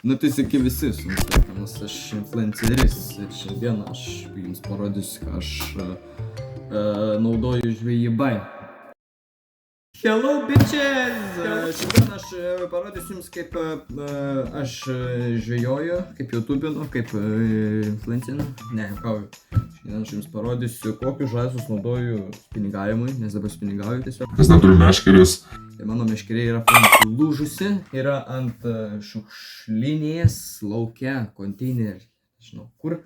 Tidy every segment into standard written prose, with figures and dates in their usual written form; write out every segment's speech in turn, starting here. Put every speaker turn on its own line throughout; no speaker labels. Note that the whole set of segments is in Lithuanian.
Nu tai sveiki visi, su jumis sveikinas aš influenceris ir šiandien aš jums parodysiu, ką aš naudoju žvejybai. Hello bitches! Šiandien aš parodysiu jums, kaip aš žvejoju, kaip YouTube'inu, kaip influencerinu. Ne, juokauju. Šiandien aš jums parodysiu, kokius žaislus naudoju spiningavimui, nes dabar spiningauju tiesiog.
Nes neturiu meškerės.
Tai mano meškerė yra sulūžusi, yra ant šiukšlinės lauke, konteinerį, nežinau kur.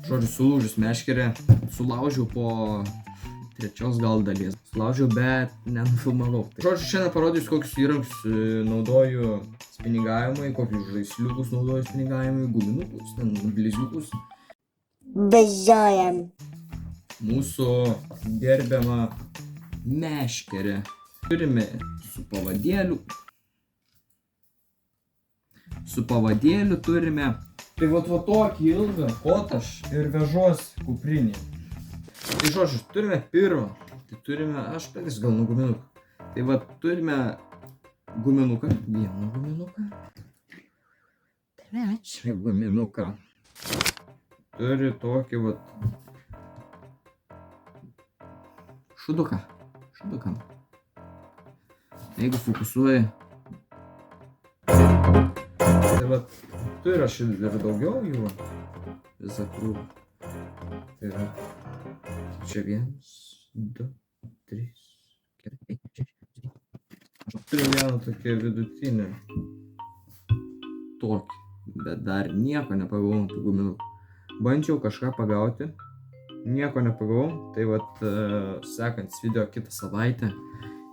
Žodžiu, sulūžus meškerė, sulaužiau po trečios gal dalies. Sulaužiau, bet nenufilmavau. Žodžiu, šiandien parodysiu, kokius įrankius naudoju spiningavimui, kokius žaisliukus naudoju spiningavimui, guminukus, blizgiukus.
Važiuojam.
Mūsų gerbiama meškerė. Turime su pavadėliu turime. Tai va tokį ilgą kotą aš ir vežuosi kuprinį. Tai žodžiu, turime pirmą. Tai turime, aš pradėsiu gal nuo guminukų. Tai va turime guminuką, vieną guminuką. Trečią guminuką. Turi tokį va šuduką. Jeigu fokusuoji. Tai va, turiu aš ir daugiau jų. Visą krūvą. Tai yra. Čia 1, 2, 3, 4, 5, 6, 7. Aš turiu vieną tokį vidutinį. Tokį. Bet dar nieko nepagavau ant tų guminukų. Bandžiau kažką pagauti. Nieko nepagavau. Tai vat sekantis video kitą savaitę.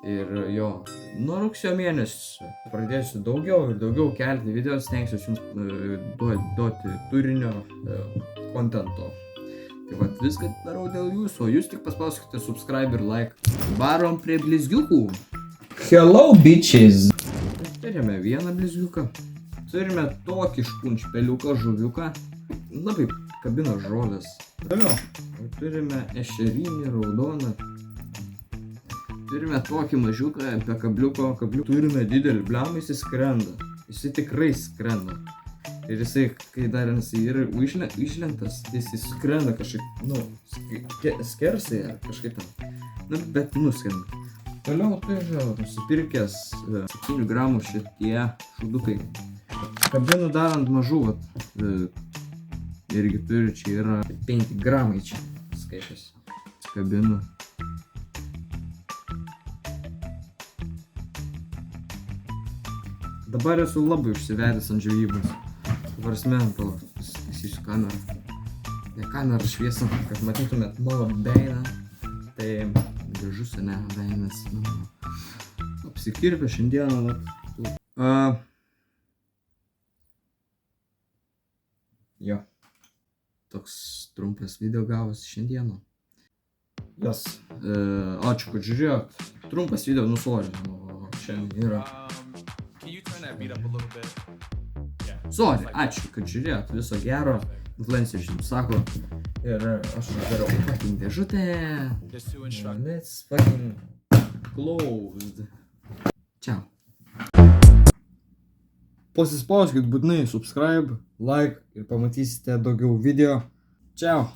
Ir jo, nuo rugsėjo mėnesio pradėsiu daugiau ir daugiau kelti video, stengsiuosi jums duoti turinio, kontento. Tai vat viską darau dėl jūsų, o jūs tik paspauskite subscribe ir like. Varom prie blizgiukų. Hello bitches! Turime vieną blizgiuką. Turime tokį špunčpeliuką, žuviuką. Labai kabina žolės. Toliau. Turime ešerinį raudoną. Turime tokį mažiuką, be kabliuko. Turime didelį blemą, jisai skrenda. Jisai tikrai skrenda. Ir jisai, kai dar jisai yra išlentas, jisai skrenda kažkaip, skersai ar kažkaip ten. Bet nuskrenda. Toliau turiu nusipirkęs 7 gramų šitie šudukai. Kabinu dar ant mažų, irgi turiu, čia yra 5 gramai čia skaičius. Kabinu. Dabar esu labai užsivedęs ant žvejybos. Prasme, pasitaisysiu kamerą. Ne kamerą šviesą, kad matytumėt mano beiną. Tai gražus, ne, beinas. Apsikirpę šiandieną. Jo. Toks trumpas video gavosi šiandieną. Jas. Ačiū, kad žiūrėjot. Trumpas video nusožinau. Šiandien yra. Sorry, ačiū, kad žiūrėjot, viso gero. Influenceris jums sako. Ir aš darau fucking dėžutę. Let's fucking closed. Ciao. Pasispauskit būtinai subscribe, like ir pamatysite daugiau video. Ciao.